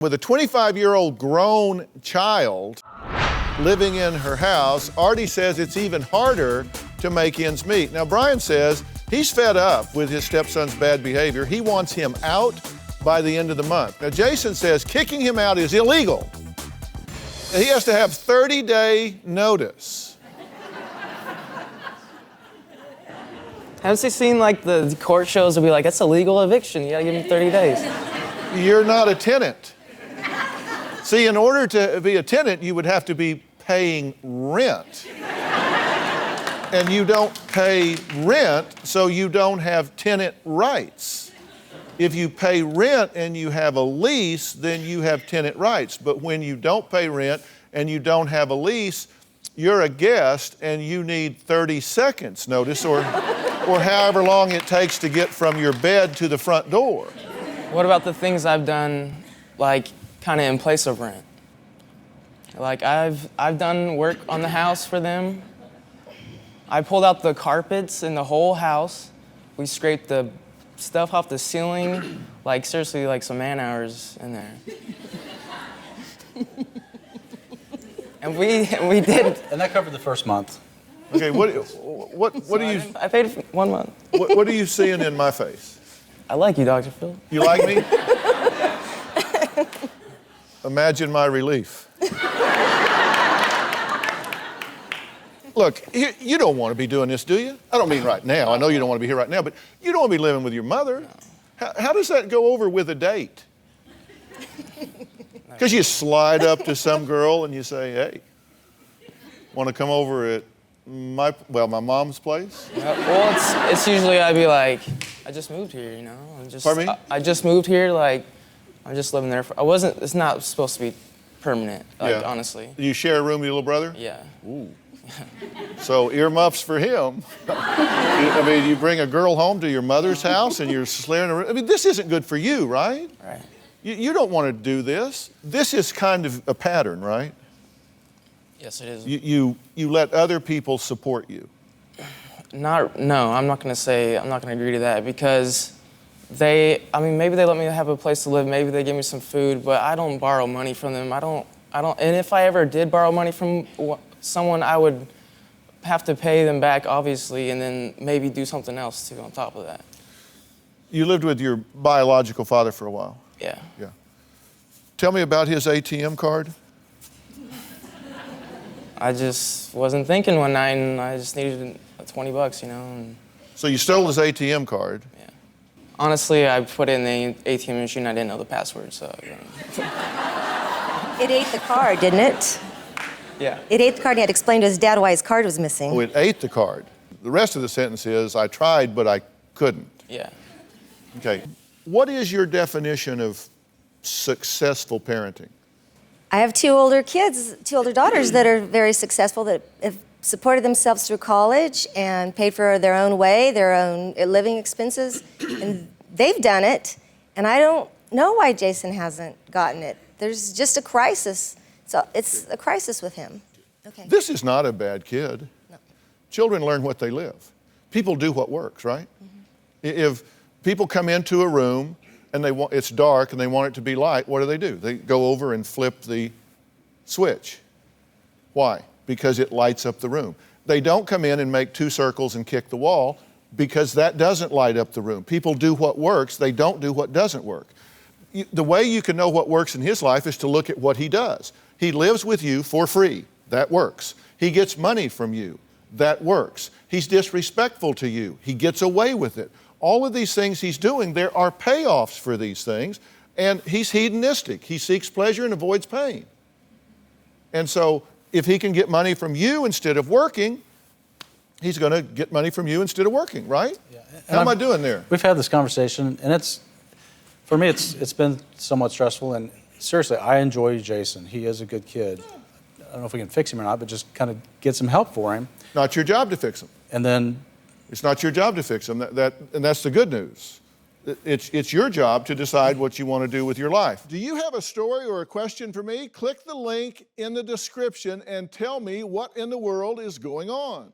With a 25-year-old grown child living in her house, Artie says it's even harder to make ends meet. Now, Brian says he's fed up with his stepson's bad behavior. He wants him out by the end of the month. Now, Jason says kicking him out is illegal. He has to have 30-day notice. Haven't you seen like the court shows will be like, that's a legal eviction, you gotta give him 30 days. You're not a tenant. See, in order to be a tenant, you would have to be paying rent. And you don't pay rent, so you don't have tenant rights. If you pay rent and you have a lease, then you have tenant rights. But when you don't pay rent and you don't have a lease, you're a guest and you need 30 seconds notice or however long it takes to get from your bed to the front door. What about the things I've done, like, kind of in place of rent? Like, I've done work on the house for them. I pulled out the carpets in the whole house. We scraped the stuff off the ceiling. Like, seriously, like some man hours in there. And we did. And that covered the first month. Okay, what do you... I paid 1 month. What are you seeing in my face? I like you, Dr. Phil. You like me? Imagine my relief. Look, you don't want to be doing this, do you? I don't mean right now. I know you don't want to be here right now, but you don't want to be living with your mother. How does that go over with a date? Because you slide up to some girl and you say, hey, want to come over at my mom's place? Well, it's usually I'd be like, I just moved here, you know? Pardon me? I just moved here, like, I'm just living there. It's not supposed to be permanent, like, Yeah. honestly. Do you share a room with your little brother? Yeah. Ooh. So earmuffs for him. I mean, you bring a girl home to your mother's house and you're slaring her. I mean, this isn't good for you, right? Right. You don't want to do this. This is kind of a pattern, right? Yes, it is. You let other people support you. No, I'm not gonna agree to that because maybe they let me have a place to live, maybe they give me some food, but I don't borrow money from them. I don't, and if I ever did borrow money from someone, I would have to pay them back, obviously, and then maybe do something else too on top of that. You lived with your biological father for a while. Yeah. Yeah. Tell me about his ATM card. I just wasn't thinking one night, and I just needed $20, you know. And So you stole his ATM card. yeah. Honestly, I put it in the ATM machine. I didn't know the password, so. You know. It ate the card, didn't it? Yeah. It ate the card. He had to explain to his dad why his card was missing. Oh, it ate the card. The rest of the sentence is, I tried, but I couldn't. Yeah. Okay. What is your definition of successful parenting? I have two older daughters that are very successful, that have supported themselves through college and paid for their own way, their own living expenses, and they've done it. And I don't know why Jason hasn't gotten it. There's just a crisis. So it's a crisis with him. Okay. This is not a bad kid. No. Children learn what they live. People do what works, right? Mm-hmm. If people come into a room and it's dark and they want it to be light, what do? They go over and flip the switch. Why? Because it lights up the room. They don't come in and make 2 circles and kick the wall because that doesn't light up the room. People do what works, they don't do what doesn't work. The way you can know what works in his life is to look at what he does. He lives with you for free. That works. He gets money from you. That works. He's disrespectful to you. He gets away with it. All of these things he's doing, there are payoffs for these things, and he's hedonistic. He seeks pleasure and avoids pain. And so if he can get money from you instead of working, he's going to get money from you instead of working, right? Yeah. How am I doing there? We've had this conversation, and for me, it's been somewhat stressful, and seriously, I enjoy Jason. He is a good kid. I don't know if we can fix him or not, but just kind of get some help for him. Not your job to fix him. And then... It's not your job to fix him, and that's the good news. It's your job to decide what you want to do with your life. Do you have a story or a question for me? Click the link in the description and tell me what in the world is going on.